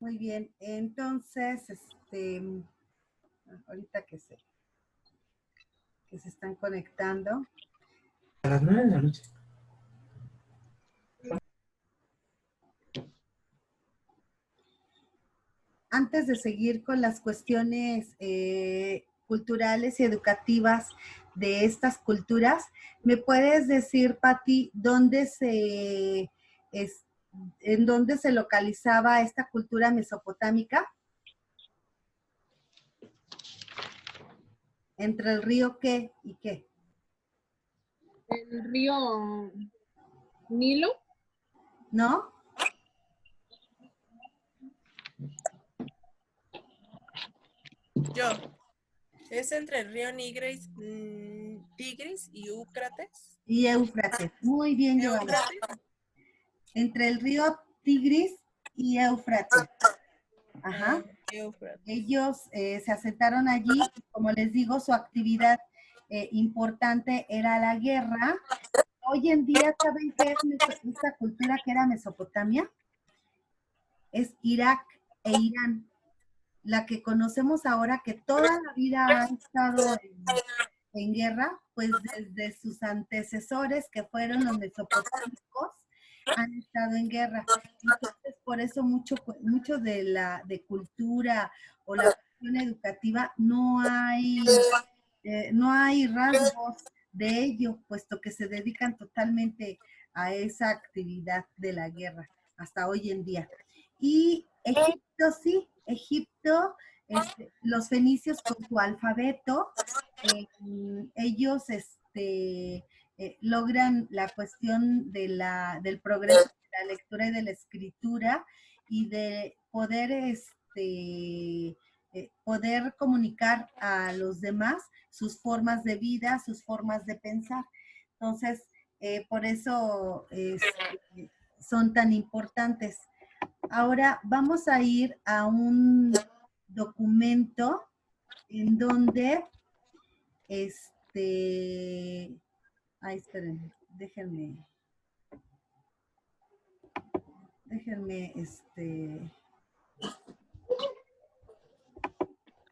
Muy bien, entonces, ahorita que se están conectando. A las 9 de la noche. Antes de seguir con las cuestiones culturales y educativas de estas culturas, ¿me puedes decir, Patti, en dónde se localizaba esta cultura mesopotámica? ¿Entre el río qué y qué? El río Nilo. ¿No? Yo. Es entre el río Tigris y Éufrates. Y Éufrates. Muy bien, Joana. Éufrates. Entre el río Tigris y Éufrates. Ajá. Éufrates. Ellos se asentaron allí, como les digo, su actividad importante era la guerra. Hoy en día, ¿saben qué es esta cultura que era Mesopotamia? Es Irak e Irán. La que conocemos ahora, que toda la vida ha estado en guerra, pues desde sus antecesores, que fueron los mesopotámicos, han estado en guerra. Entonces, por eso mucho de cultura o la cuestión educativa no hay rasgos de ello, puesto que se dedican totalmente a esa actividad de la guerra hasta hoy en día. Y Egipto, sí, Egipto, los fenicios con su alfabeto, ellos logran la cuestión del progreso de la lectura y de la escritura y de poder comunicar a los demás sus formas de vida, sus formas de pensar. Entonces, por eso son tan importantes. Ahora vamos a ir a un documento en donde espérenme, déjenme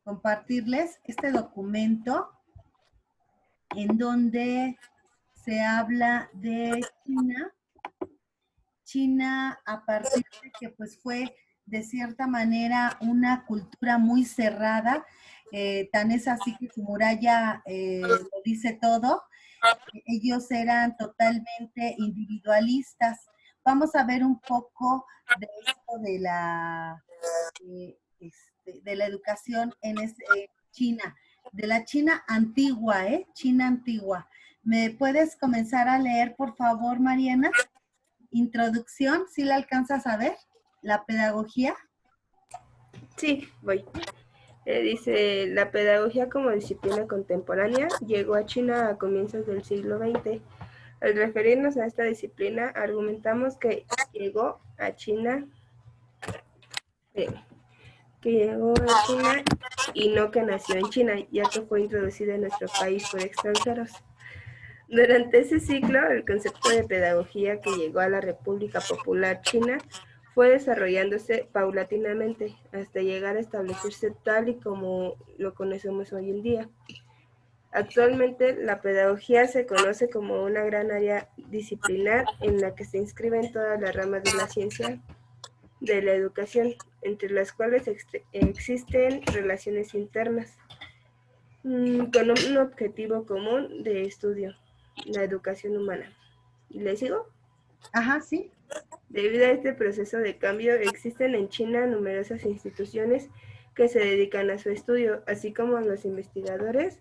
compartirles este documento en donde se habla de China. China, a partir de que pues fue de cierta manera una cultura muy cerrada, tan es así que su muralla lo dice todo. Ellos eran totalmente individualistas. Vamos a ver un poco de esto de la educación en China, de la China antigua, China antigua. ¿Me puedes comenzar a leer, por favor, Mariana? Introducción, ¿sí la alcanzas a ver? La pedagogía. Sí, voy. Dice, la pedagogía como disciplina contemporánea llegó a China a comienzos del siglo XX. Al referirnos a esta disciplina, argumentamos que llegó a China, y no que nació en China, ya que fue introducida en nuestro país por extranjeros. Durante ese siglo, el concepto de pedagogía que llegó a la República Popular China fue desarrollándose paulatinamente hasta llegar a establecerse tal y como lo conocemos hoy en día. Actualmente, la pedagogía se conoce como una gran área disciplinar en la que se inscriben todas las ramas de la ciencia de la educación, entre las cuales existen relaciones internas, con un objetivo común de estudio, la educación humana. ¿Le sigo? Ajá, sí. Debido a este proceso de cambio, existen en China numerosas instituciones que se dedican a su estudio, así como los investigadores,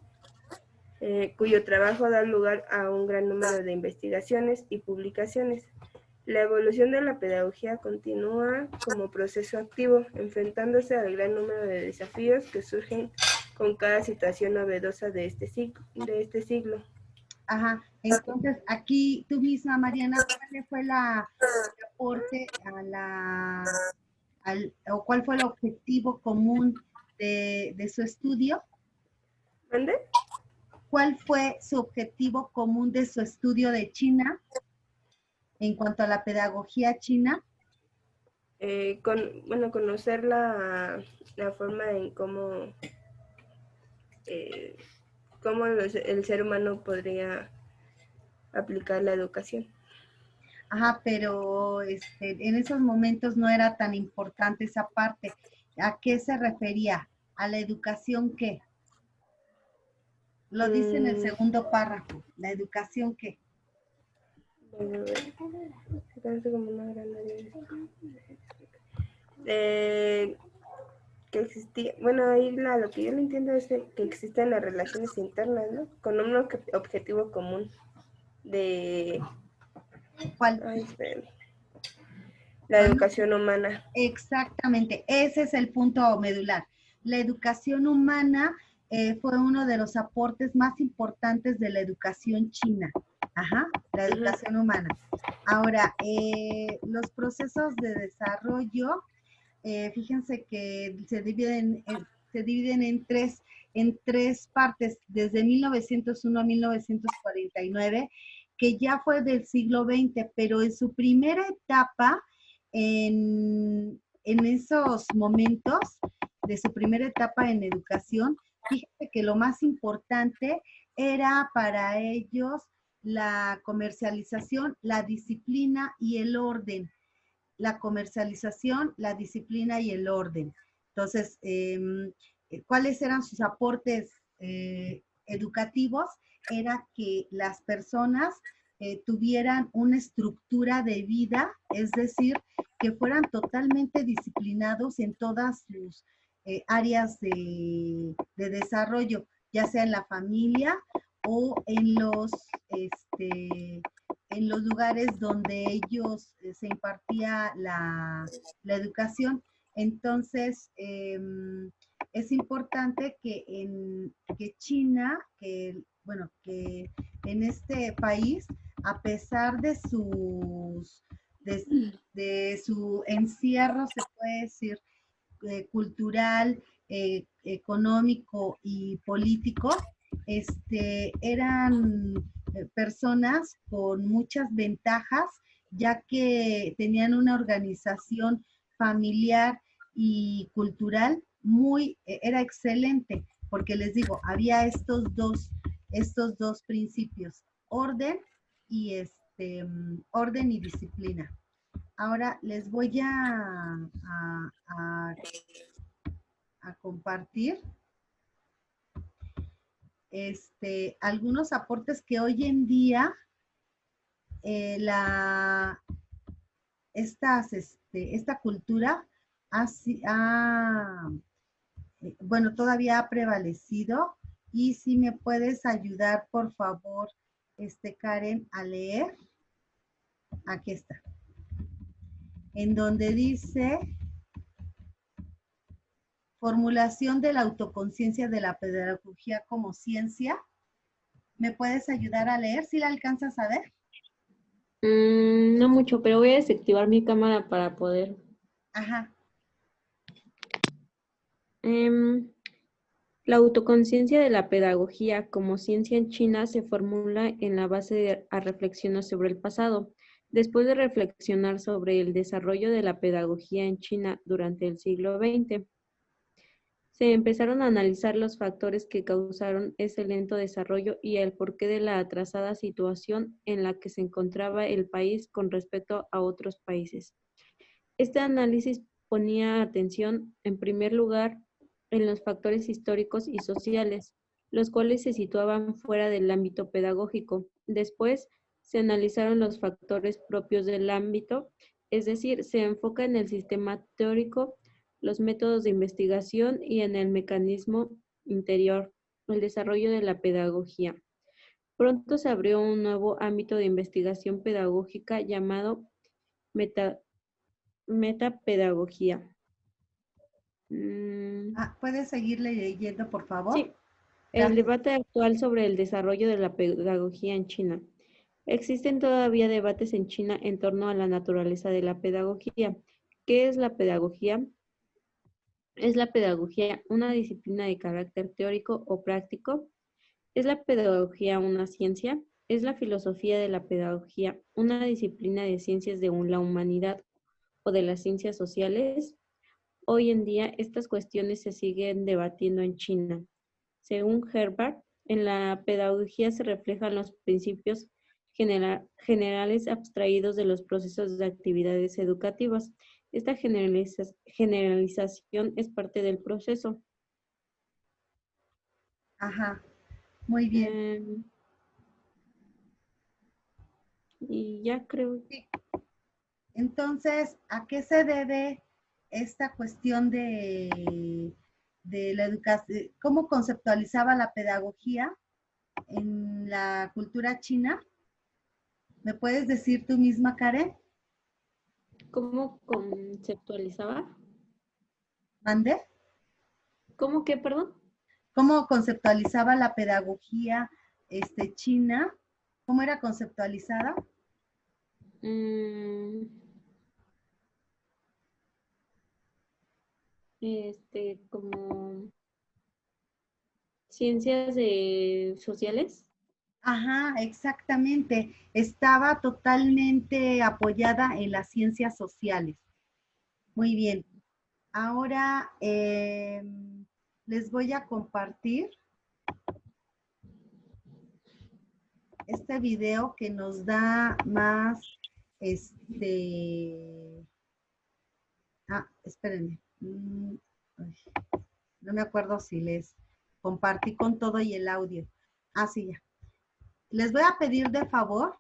cuyo trabajo da lugar a un gran número de investigaciones y publicaciones. La evolución de la pedagogía continúa como proceso activo, enfrentándose al gran número de desafíos que surgen con cada situación novedosa de este siglo. Ajá, entonces aquí tú misma, Mariana, ¿cuál fue el aporte o cuál fue el objetivo común de su estudio? ¿Mande? ¿Cuál fue su objetivo común de su estudio de China en cuanto a la pedagogía china? conocer la forma en cómo el ser humano podría aplicar la educación. Ajá, pero en esos momentos no era tan importante esa parte. ¿A qué se refería? ¿A la educación qué? Lo dice en el segundo párrafo. ¿La educación qué? Bueno, a ver, se conoce como una gran área que existía, bueno, ahí lo que yo no entiendo es que existen las relaciones internas, ¿no? Con un objetivo común de ¿Cuál? La educación humana. Exactamente, ese es el punto medular. La educación humana fue uno de los aportes más importantes de la educación china. Ajá, la educación humana. Ahora, los procesos de desarrollo, fíjense que se dividen en tres partes, desde 1901 a 1949, que ya fue del siglo XX, pero en su primera etapa, en esos momentos de su primera etapa en educación, fíjate que lo más importante era para ellos la comercialización, la disciplina y el orden. La comercialización, la disciplina y el orden. Entonces, ¿cuáles eran sus aportes educativos? Era que las personas tuvieran una estructura de vida, es decir, que fueran totalmente disciplinados en todas sus áreas de desarrollo, ya sea en la familia o en los lugares donde ellos se impartía la educación. Entonces, es importante que China, que en este país, a pesar de de su encierro, se puede decir, cultural, económico y político, eran personas con muchas ventajas, ya que tenían una organización familiar y cultural era excelente, porque les digo, había estos dos principios, orden y orden y disciplina. Ahora les voy a compartir algunos aportes que hoy en día esta cultura todavía ha prevalecido. Y si me puedes ayudar, por favor, Karen, a leer. Aquí está. En donde dice: formulación de la autoconciencia de la pedagogía como ciencia. ¿Me puedes ayudar a leer? ¿Sí la alcanzas a ver? No mucho, pero voy a desactivar mi cámara para poder. Ajá. La autoconciencia de la pedagogía como ciencia en China se formula en la base a reflexiones sobre el pasado. Después de reflexionar sobre el desarrollo de la pedagogía en China durante el siglo XX, se empezaron a analizar los factores que causaron ese lento desarrollo y el porqué de la atrasada situación en la que se encontraba el país con respecto a otros países. Este análisis ponía atención, en primer lugar, en los factores históricos y sociales, los cuales se situaban fuera del ámbito pedagógico. Después, se analizaron los factores propios del ámbito, es decir, se enfoca en el sistema teórico, los métodos de investigación y en el mecanismo interior, el desarrollo de la pedagogía. Pronto se abrió un nuevo ámbito de investigación pedagógica llamado metapedagogía. ¿Puedes seguir leyendo, por favor? Sí. El debate actual sobre el desarrollo de la pedagogía en China. Existen todavía debates en China en torno a la naturaleza de la pedagogía. ¿Qué es la pedagogía? ¿Es la pedagogía una disciplina de carácter teórico o práctico? ¿Es la pedagogía una ciencia? ¿Es la filosofía de la pedagogía una disciplina de ciencias de la humanidad o de las ciencias sociales? Hoy en día, estas cuestiones se siguen debatiendo en China. Según Herbert, en la pedagogía se reflejan los principios generales abstraídos de los procesos de actividades educativas. Esta generalización es parte del proceso. Ajá, muy bien. Y ya creo. Sí. Entonces, ¿a qué se debe esta cuestión de la educación? ¿Cómo conceptualizaba la pedagogía en la cultura china? ¿Me puedes decir tú misma, Karen? ¿Cómo conceptualizaba? ¿Mande? ¿Cómo qué, perdón? ¿Cómo conceptualizaba la pedagogía china? ¿Cómo era conceptualizada? Como ciencias sociales. Ajá, exactamente. Estaba totalmente apoyada en las ciencias sociales. Muy bien. Ahora les voy a compartir este video que nos da más, espérenme. No me acuerdo si les compartí con todo y el audio. Sí, ya. Les voy a pedir de favor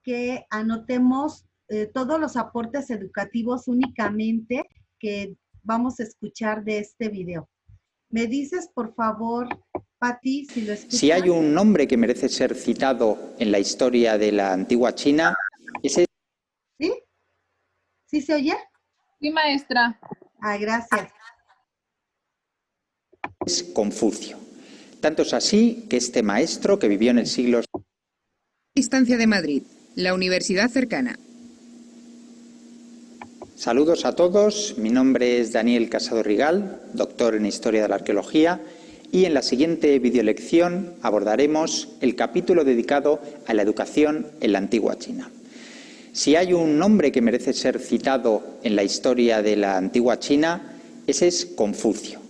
que anotemos todos los aportes educativos únicamente que vamos a escuchar de este video. ¿Me dices, por favor, Pati, si lo escuchas? Si hay un nombre que merece ser citado en la historia de la antigua China, ese ¿Sí? ¿Sí se oye? Sí, maestra. Gracias. es Confucio. Tanto es así que este maestro, que vivió en el siglo... Distancia de Madrid, la universidad cercana. Saludos a todos, mi nombre es Daniel Casado Rigal, doctor en Historia de la Arqueología, y en la siguiente videolección abordaremos el capítulo dedicado a la educación en la antigua China. Si hay un nombre que merece ser citado en la historia de la antigua China, ese es Confucio.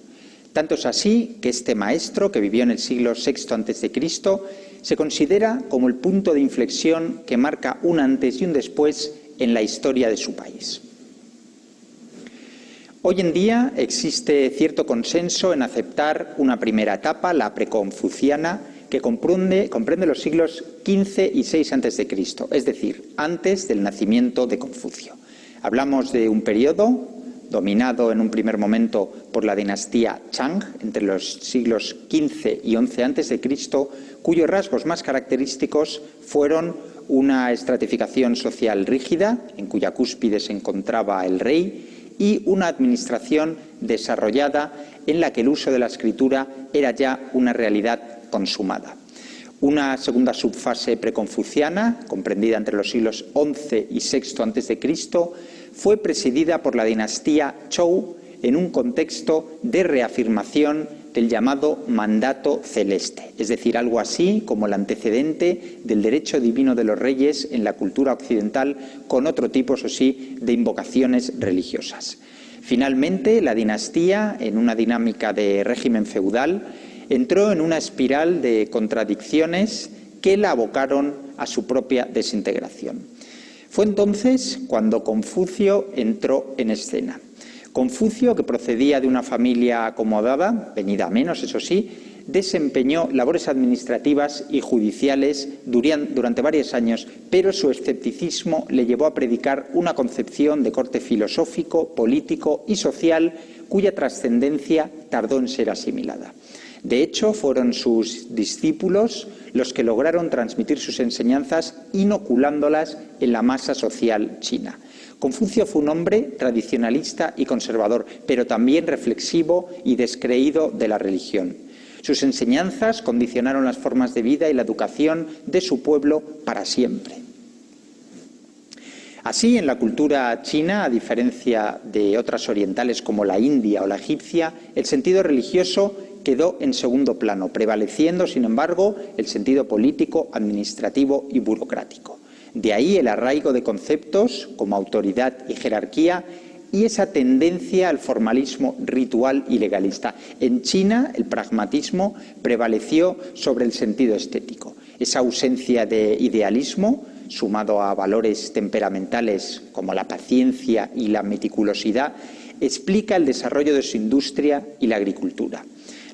Tanto es así que este maestro, que vivió en el siglo VI a.C., se considera como el punto de inflexión que marca un antes y un después en la historia de su país. Hoy en día existe cierto consenso en aceptar una primera etapa, la preconfuciana, que comprende los siglos XV y VI a.C., es decir, antes del nacimiento de Confucio. Hablamos de un periodo dominado en un primer momento por la dinastía Chang, entre los siglos XV y XI a.C., cuyos rasgos más característicos fueron una estratificación social rígida, en cuya cúspide se encontraba el rey, y una administración desarrollada en la que el uso de la escritura era ya una realidad consumada. Una segunda subfase preconfuciana, comprendida entre los siglos XI y VI a.C., fue presidida por la dinastía Zhou en un contexto de reafirmación del llamado mandato celeste, es decir, algo así como el antecedente del derecho divino de los reyes en la cultura occidental, con otro tipo, eso sí, de invocaciones religiosas. Finalmente, la dinastía, en una dinámica de régimen feudal, entró en una espiral de contradicciones que la abocaron a su propia desintegración. Fue entonces cuando Confucio entró en escena. Confucio, que procedía de una familia acomodada, venida a menos, eso sí, desempeñó labores administrativas y judiciales durante varios años, pero su escepticismo le llevó a predicar una concepción de corte filosófico, político y social cuya trascendencia tardó en ser asimilada. De hecho, fueron sus discípulos los que lograron transmitir sus enseñanzas inoculándolas en la masa social china. Confucio fue un hombre tradicionalista y conservador, pero también reflexivo y descreído de la religión. Sus enseñanzas condicionaron las formas de vida y la educación de su pueblo para siempre. Así, en la cultura china, a diferencia de otras orientales como la india o la egipcia, el sentido religioso quedó en segundo plano, prevaleciendo, sin embargo, el sentido político, administrativo y burocrático. De ahí el arraigo de conceptos como autoridad y jerarquía y esa tendencia al formalismo ritual y legalista. En China, el pragmatismo prevaleció sobre el sentido estético. Esa ausencia de idealismo, sumado a valores temperamentales como la paciencia y la meticulosidad, explica el desarrollo de su industria y la agricultura.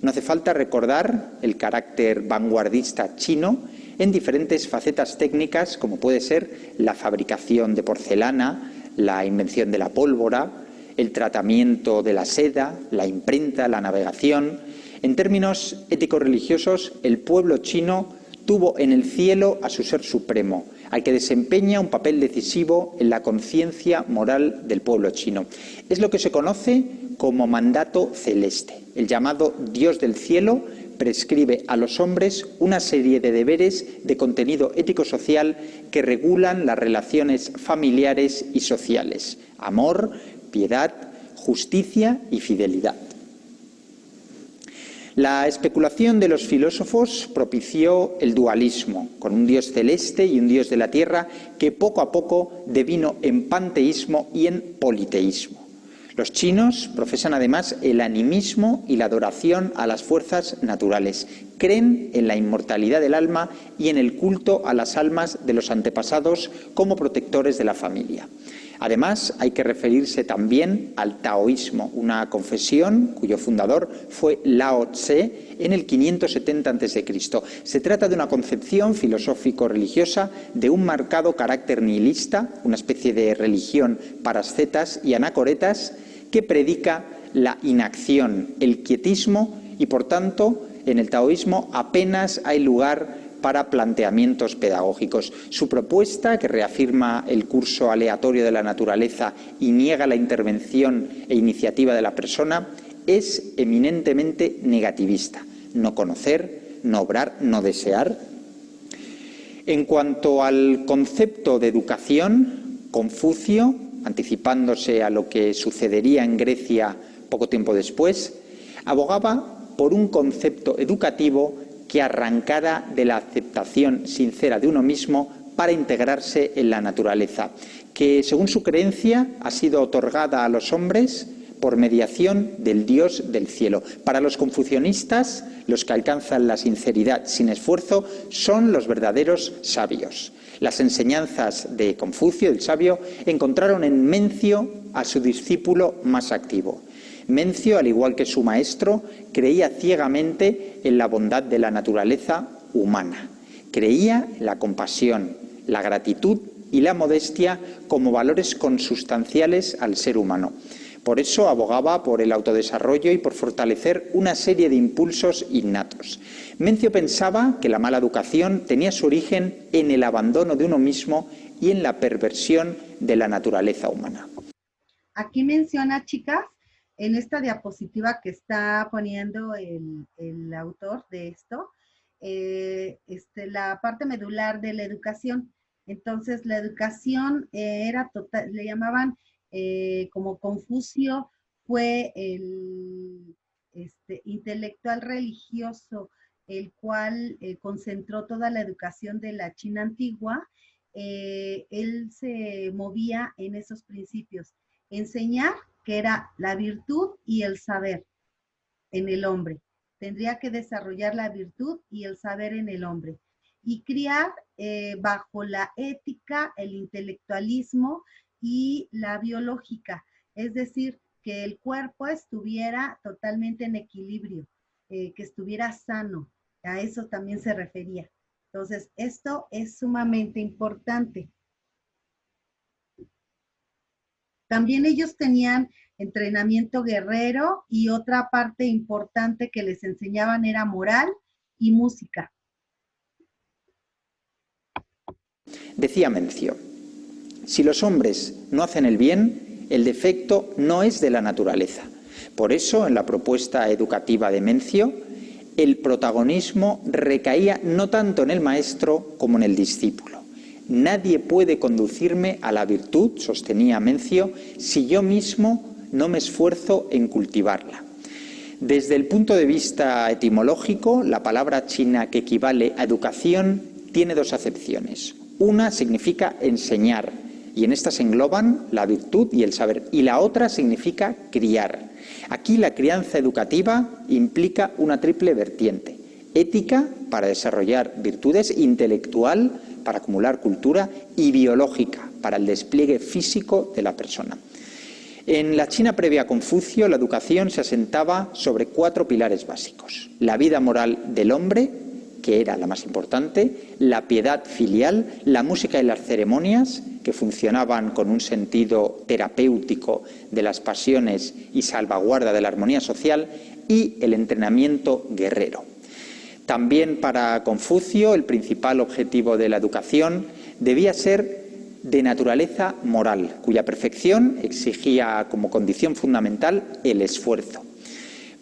No hace falta recordar el carácter vanguardista chino en diferentes facetas técnicas, como puede ser la fabricación de porcelana, la invención de la pólvora, el tratamiento de la seda, la imprenta, la navegación. En términos ético-religiosos, el pueblo chino tuvo en el cielo a su ser supremo, al que desempeña un papel decisivo en la conciencia moral del pueblo chino. Es lo que se conoce como mandato celeste. El llamado Dios del cielo prescribe a los hombres una serie de deberes de contenido ético-social que regulan las relaciones familiares y sociales: amor, piedad, justicia y fidelidad. La especulación de los filósofos propició el dualismo, con un Dios celeste y un Dios de la tierra que poco a poco devino en panteísmo y en politeísmo. Los chinos profesan además el animismo y la adoración a las fuerzas naturales. Creen en la inmortalidad del alma y en el culto a las almas de los antepasados como protectores de la familia. Además, hay que referirse también al taoísmo, una confesión cuyo fundador fue Lao Tse en el 570 a.C. Se trata de una concepción filosófico-religiosa de un marcado carácter nihilista, una especie de religión para ascetas y anacoretas que predica la inacción, el quietismo y, por tanto, en el taoísmo apenas hay lugar para planteamientos pedagógicos. Su propuesta, que reafirma el curso aleatorio de la naturaleza y niega la intervención e iniciativa de la persona, es eminentemente negativista. No conocer, no obrar, no desear. En cuanto al concepto de educación, Confucio, anticipándose a lo que sucedería en Grecia poco tiempo después, abogaba por un concepto educativo que arrancara de la aceptación sincera de uno mismo para integrarse en la naturaleza, que según su creencia ha sido otorgada a los hombres por mediación del Dios del cielo. Para los confucionistas, los que alcanzan la sinceridad sin esfuerzo son los verdaderos sabios. Las enseñanzas de Confucio, el sabio, encontraron en Mencio a su discípulo más activo. Mencio, al igual que su maestro, creía ciegamente en la bondad de la naturaleza humana. Creía en la compasión, la gratitud y la modestia como valores consustanciales al ser humano. Por eso abogaba por el autodesarrollo y por fortalecer una serie de impulsos innatos. Mencio pensaba que la mala educación tenía su origen en el abandono de uno mismo y en la perversión de la naturaleza humana. Aquí menciona, chicas, en esta diapositiva que está poniendo el autor de esto, la parte medular de la educación. Entonces, la educación era total, le llamaban como Confucio fue el intelectual religioso, el cual concentró toda la educación de la China antigua. Él se movía en esos principios. Enseñar, que era la virtud y el saber en el hombre. Tendría que desarrollar la virtud y el saber en el hombre. Y criar bajo la ética, el intelectualismo y la biológica. Es decir, que el cuerpo estuviera totalmente en equilibrio, que estuviera sano. A eso también se refería. Entonces, esto es sumamente importante. También ellos tenían entrenamiento guerrero y otra parte importante que les enseñaban era moral y música. Decía Mencio, si los hombres no hacen el bien, el defecto no es de la naturaleza. Por eso, en la propuesta educativa de Mencio, el protagonismo recaía no tanto en el maestro como en el discípulo. Nadie puede conducirme a la virtud, sostenía Mencio, si yo mismo no me esfuerzo en cultivarla. Desde el punto de vista etimológico, la palabra china que equivale a educación tiene dos acepciones. Una significa enseñar, y en esta se engloban la virtud y el saber, y la otra significa criar. Aquí la crianza educativa implica una triple vertiente: ética, para desarrollar virtudes; intelectual, para acumular cultura; y biológica, para el despliegue físico de la persona. En la China previa a Confucio, la educación se asentaba sobre 4 pilares básicos: la vida moral del hombre, que era la más importante; la piedad filial; la música y las ceremonias, que funcionaban con un sentido terapéutico de las pasiones y salvaguarda de la armonía social; y el entrenamiento guerrero. También para Confucio el principal objetivo de la educación debía ser de naturaleza moral, cuya perfección exigía como condición fundamental el esfuerzo.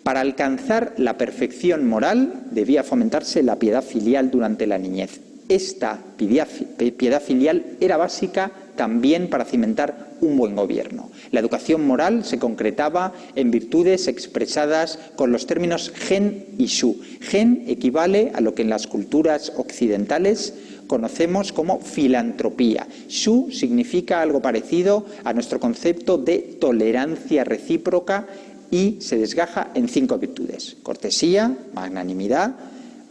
Para alcanzar la perfección moral debía fomentarse la piedad filial durante la niñez. Esta piedad filial era básica también para cimentar un buen gobierno. La educación moral se concretaba en virtudes expresadas con los términos gen y shu. Gen equivale a lo que en las culturas occidentales conocemos como filantropía. Shu significa algo parecido a nuestro concepto de tolerancia recíproca y se desgaja en 5 virtudes: cortesía, magnanimidad,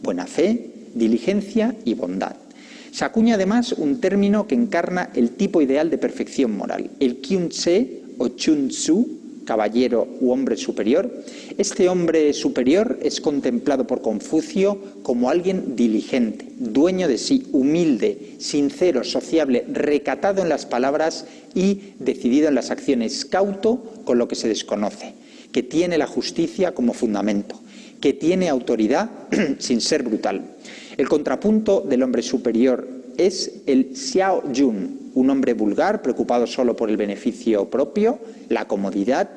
buena fe, diligencia y bondad. Se acuña además un término que encarna el tipo ideal de perfección moral: el Kyun-tse o Chun-tsu, caballero u hombre superior. Este hombre superior es contemplado por Confucio como alguien diligente, dueño de sí, humilde, sincero, sociable, recatado en las palabras y decidido en las acciones, cauto con lo que se desconoce, que tiene la justicia como fundamento, que tiene autoridad sin ser brutal. El contrapunto del hombre superior es el Xiao Jun, un hombre vulgar preocupado solo por el beneficio propio, la comodidad,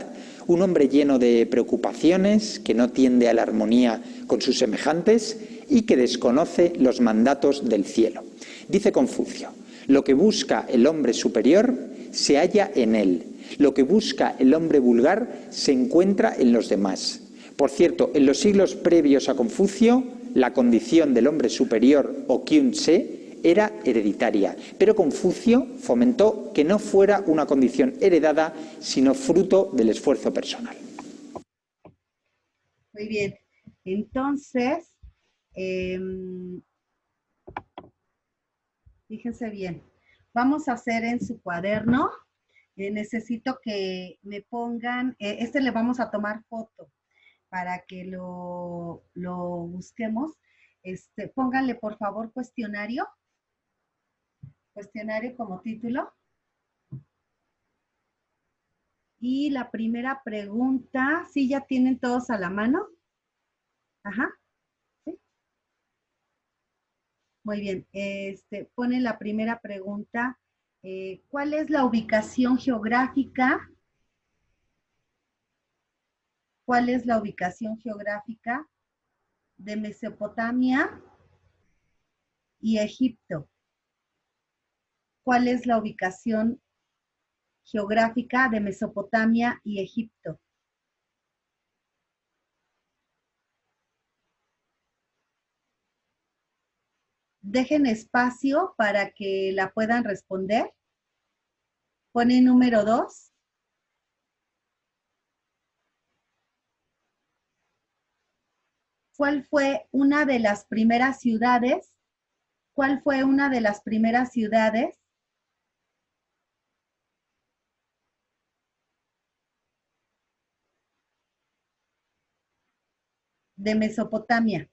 un hombre lleno de preocupaciones, que no tiende a la armonía con sus semejantes y que desconoce los mandatos del cielo. Dice Confucio: lo que busca el hombre superior se halla en él. Lo que busca el hombre vulgar se encuentra en los demás. Por cierto, en los siglos previos a Confucio, la condición del hombre superior o Kyun-tse era hereditaria, pero Confucio fomentó que no fuera una condición heredada, sino fruto del esfuerzo personal. Muy bien. Entonces, fíjense bien. Vamos a hacer en su cuaderno. Necesito que me pongan, le vamos a tomar foto para que lo busquemos. Pónganle por favor cuestionario como título. Y la primera pregunta, ¿sí ya tienen todos a la mano? Ajá. ¿Sí? Muy bien. Pone la primera pregunta. ¿Cuál es la ubicación geográfica? ¿Cuál es la ubicación geográfica de Mesopotamia y Egipto? ¿Cuál es la ubicación geográfica de Mesopotamia y Egipto? Dejen espacio para que la puedan responder. Pone número 2. ¿Cuál fue una de las primeras ciudades? ¿Cuál fue una de las primeras ciudades de Mesopotamia?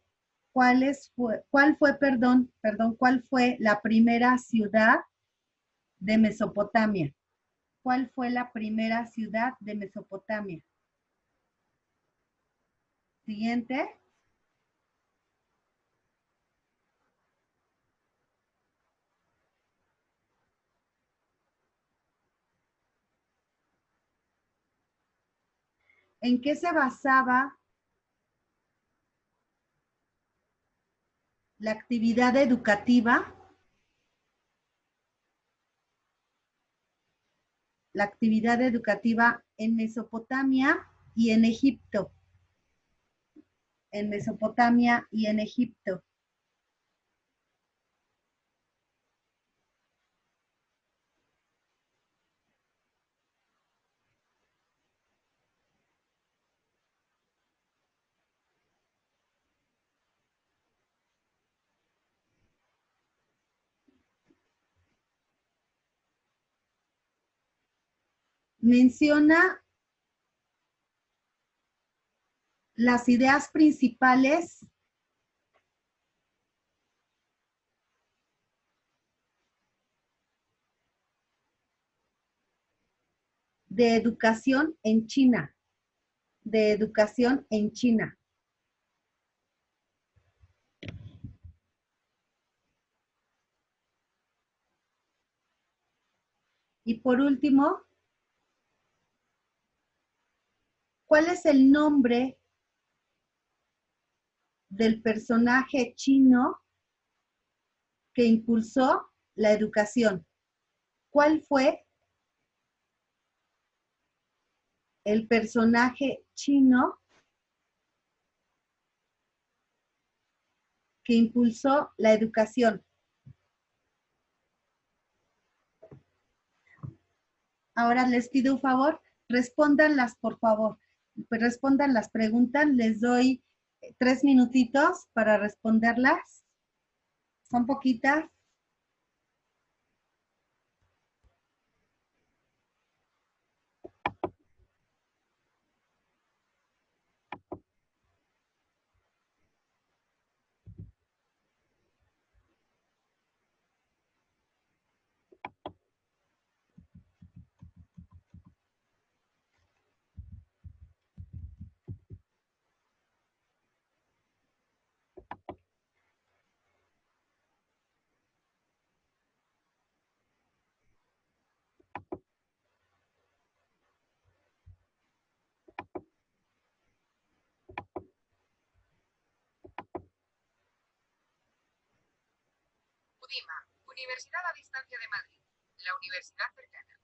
¿Cuál fue la primera ciudad de Mesopotamia? ¿Cuál fue la primera ciudad de Mesopotamia? Siguiente. ¿En qué se basaba la actividad educativa? La actividad educativa en Mesopotamia y en Egipto. En Mesopotamia y en Egipto. menciona las ideas principales de educación en China. De educación en China. Y por último, ¿cuál es el nombre del personaje chino que impulsó la educación? ¿Cuál fue el personaje chino que impulsó la educación? Ahora les pido un favor, respóndanlas, por favor. Respondan las preguntas. Les doy 3 minutitos para responderlas. Son poquitas. UDIMA, Universidad a Distancia de Madrid, la universidad cercana.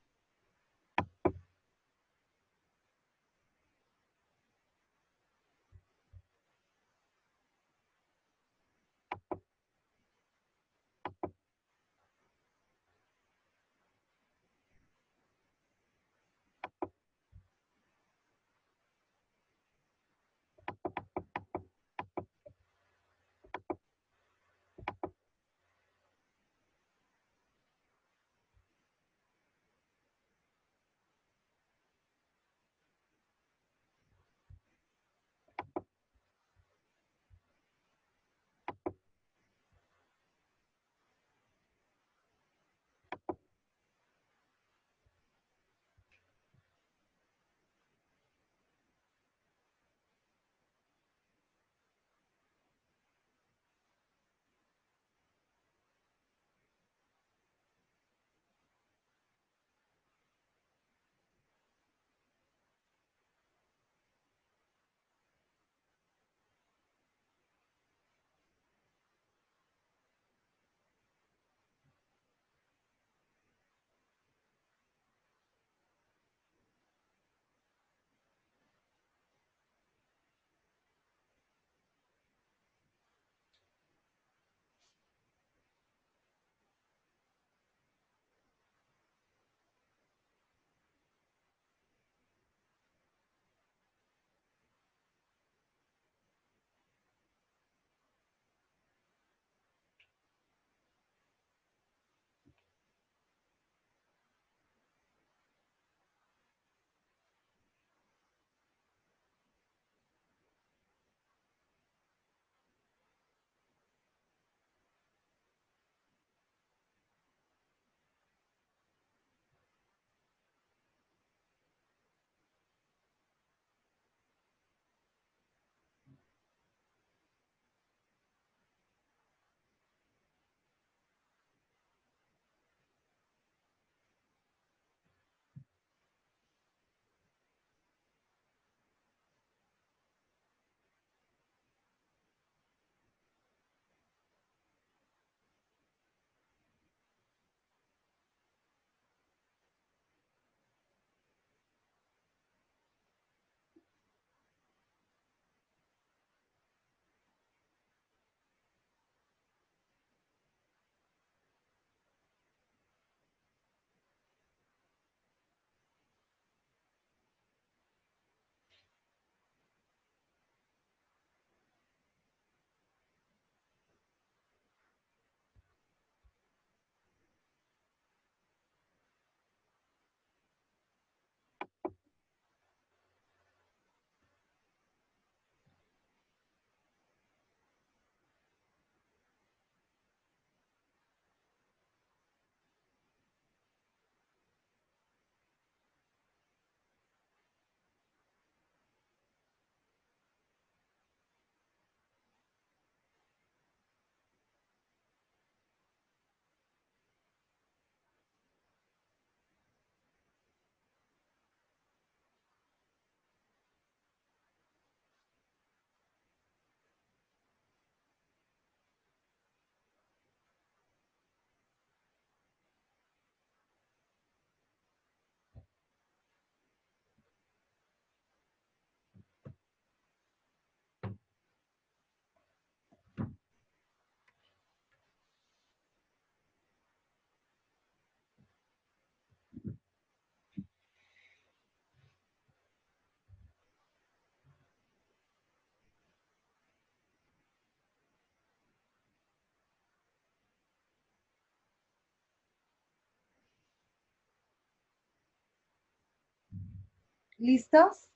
¿Listos?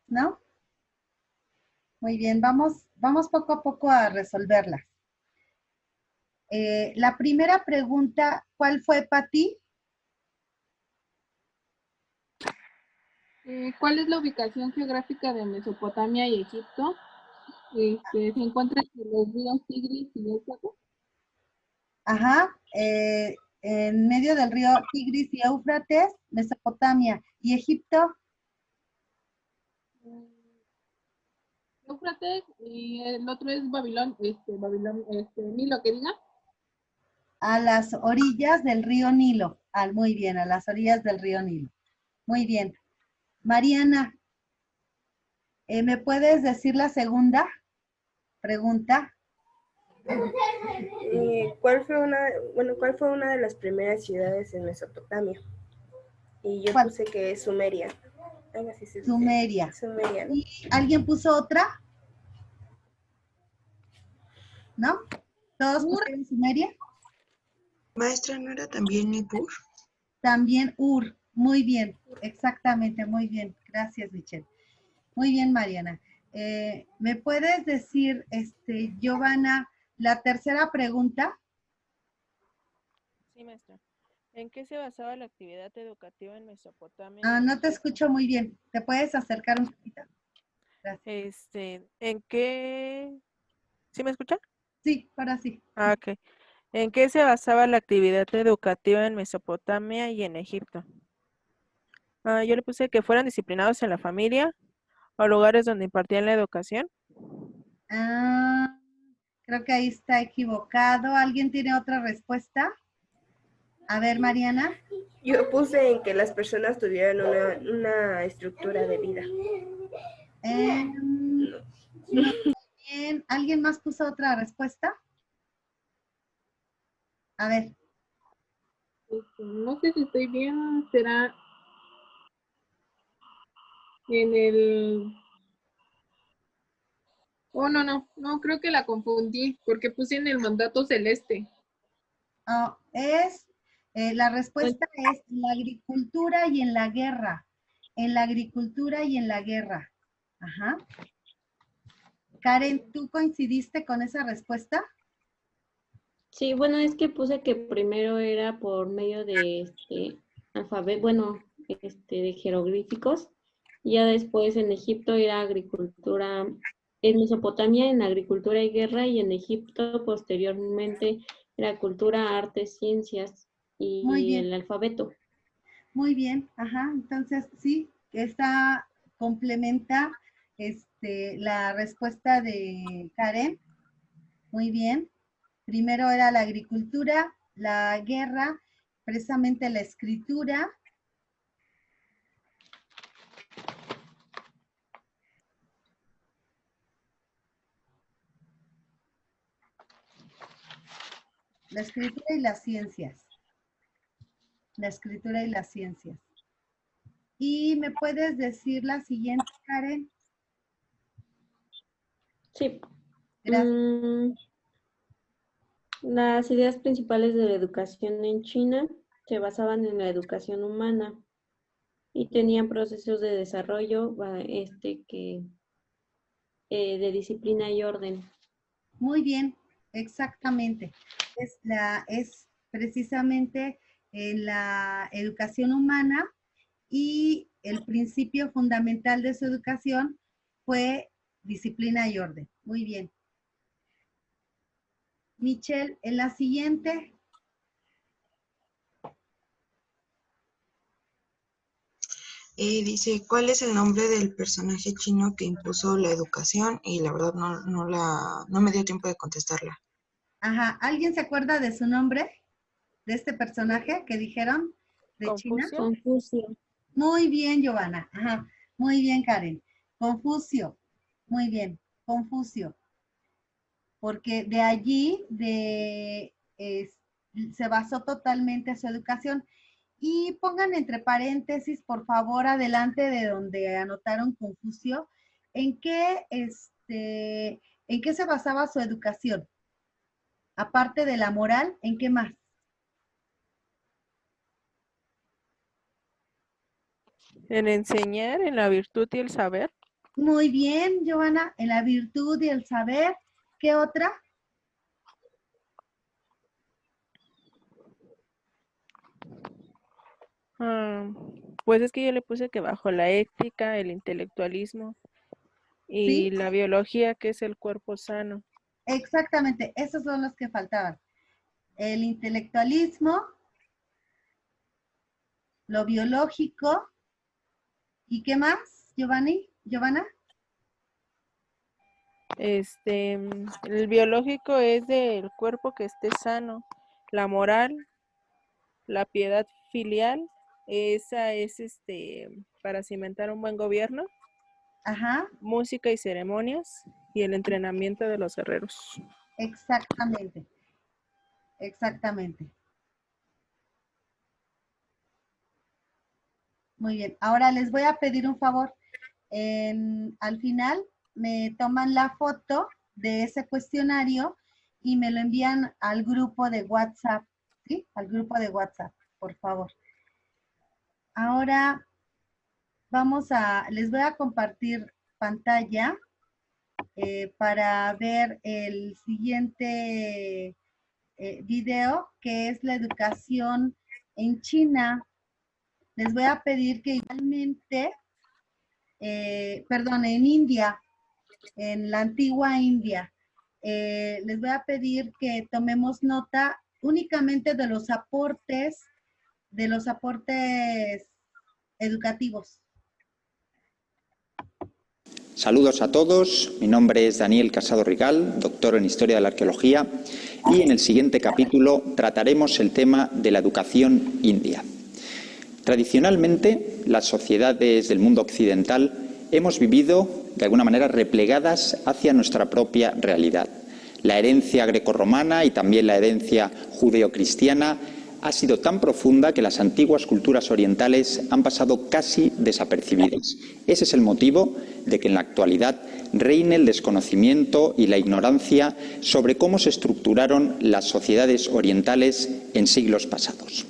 ¿No? Muy bien, vamos poco a poco a resolverlas. La primera pregunta, ¿cuál fue, Pati? ¿Cuál es la ubicación geográfica de Mesopotamia y Egipto? Se encuentra entre los ríos Tigris y Éufrates. Ajá, en medio del río Tigris y Éufrates, Mesopotamia. ¿Y Egipto? Éufrates y el otro es Babilón, Nilo, que diga. A las orillas del río Nilo. Muy bien, a las orillas del río Nilo. Muy bien. Mariana, ¿me puedes decir la segunda pregunta? ¿Cuál fue una de las primeras ciudades en Mesopotamia? Y yo ¿Cuál? puse que es Sumeria. Algo así se dice. Sumeria. Sumeria, ¿no? ¿Y alguien puso otra? ¿No? ¿Todos pusieron Sumeria? Maestra, ¿no era también Nippur? También Ur. Muy bien, exactamente, muy bien. Gracias, Michelle. Muy bien, Mariana. ¿Me puedes decir, Giovanna, la tercera pregunta? Sí, maestra. ¿En qué se basaba la actividad educativa en Mesopotamia? No te escucho muy bien. ¿Te puedes acercar un poquito? Gracias. ¿En qué? ¿Sí me escucha? Sí, ahora sí. Ah, ok. ¿En qué se basaba la actividad educativa en Mesopotamia y en Egipto? Yo le puse que fueran disciplinados en la familia o lugares donde impartían la educación. Creo que ahí está equivocado. ¿Alguien tiene otra respuesta? A ver, Mariana. Yo puse en que las personas tuvieran una estructura de vida. No, bien. ¿Alguien más puso otra respuesta? A ver. No sé si estoy bien, será en el... Oh, no, creo que la confundí, porque puse en el mandato celeste. La respuesta es en la agricultura y en la guerra. En la agricultura y en la guerra. Ajá. Karen, ¿tú coincidiste con esa respuesta? Sí, bueno, es que puse que primero era por medio de alfabeto, bueno, de jeroglíficos, y ya después en Egipto era agricultura, en Mesopotamia en agricultura y guerra, y en Egipto posteriormente era cultura, artes, ciencias Muy y bien. el alfabeto. Muy bien, ajá. Entonces, sí, esta complementa la respuesta de Karen. Muy bien. Primero era la agricultura, la guerra, precisamente la escritura. La escritura y las ciencias. La escritura y las ciencias. ¿Y me puedes decir la siguiente, Karen? Sí. Gracias. Las ideas principales de la educación en China se basaban en la educación humana y tenían procesos de desarrollo de disciplina y orden. Muy bien, exactamente. Es precisamente en la educación humana y el principio fundamental de su educación fue disciplina y orden. Muy bien. Michelle, en la siguiente. Dice, ¿cuál es el nombre del personaje chino que impuso la educación? Y la verdad no me dio tiempo de contestarla. Ajá, ¿alguien se acuerda de su nombre? De este personaje que dijeron de China. Confucio. Muy bien, Giovanna. Ajá, muy bien, Karen. Confucio. Muy bien, Confucio. Porque de allí se basó totalmente su educación. Y pongan entre paréntesis, por favor, adelante de donde anotaron Confucio, ¿en qué se basaba su educación? Aparte de la moral, ¿en qué más? En enseñar, en la virtud y el saber. Muy bien, Giovanna, en la virtud y el saber. ¿Qué otra? Pues es que yo le puse que bajo la ética, el intelectualismo y ¿Sí? la biología, que es el cuerpo sano. Exactamente, esos son los que faltaban. El intelectualismo, lo biológico, ¿y qué más, Giovanna? El biológico es del cuerpo que esté sano. La moral, la piedad filial, esa es para cimentar un buen gobierno. Ajá, Música y ceremonias y el entrenamiento de los guerreros. exactamente, exactamente. Muy bien, ahora les voy a pedir un favor. Al final me toman la foto de ese cuestionario y me lo envían al grupo de WhatsApp, ¿sí? Al grupo de WhatsApp, por favor. Ahora les voy a compartir pantalla para ver el siguiente video, que es la educación en China. Les voy a pedir que igualmente, en India, en la antigua India, les voy a pedir que tomemos nota únicamente de los aportes educativos. Saludos a todos, mi nombre es Daniel Casado Rigal, doctor en Historia de la Arqueología, y en el siguiente capítulo trataremos el tema de la educación india. Tradicionalmente, las sociedades del mundo occidental hemos vivido, de alguna manera, replegadas hacia nuestra propia realidad. La herencia grecorromana y también la herencia judeocristiana ha sido tan profunda que las antiguas culturas orientales han pasado casi desapercibidas. Ese es el motivo de que en la actualidad reine el desconocimiento y la ignorancia sobre cómo se estructuraron las sociedades orientales en siglos pasados.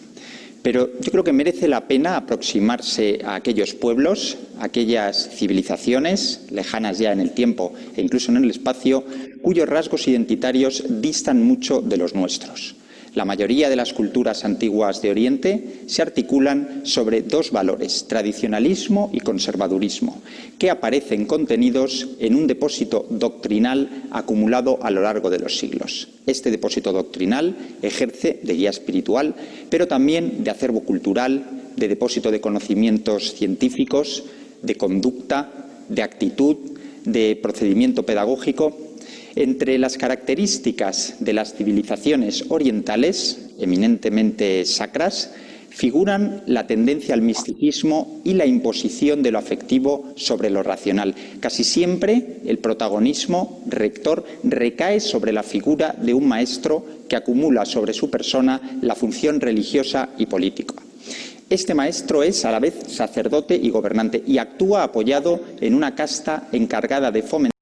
Pero yo creo que merece la pena aproximarse a aquellos pueblos, a aquellas civilizaciones lejanas ya en el tiempo e incluso en el espacio, cuyos rasgos identitarios distan mucho de los nuestros. La mayoría de las culturas antiguas de Oriente se articulan sobre dos valores, tradicionalismo y conservadurismo, que aparecen contenidos en un depósito doctrinal acumulado a lo largo de los siglos. Este depósito doctrinal ejerce de guía espiritual, pero también de acervo cultural, de depósito de conocimientos científicos, de conducta, de actitud, de procedimiento pedagógico. Entre las características de las civilizaciones orientales, eminentemente sacras, figuran la tendencia al misticismo y la imposición de lo afectivo sobre lo racional. Casi siempre el protagonismo rector recae sobre la figura de un maestro que acumula sobre su persona la función religiosa y política. Este maestro es a la vez sacerdote y gobernante y actúa apoyado en una casta encargada de fomentar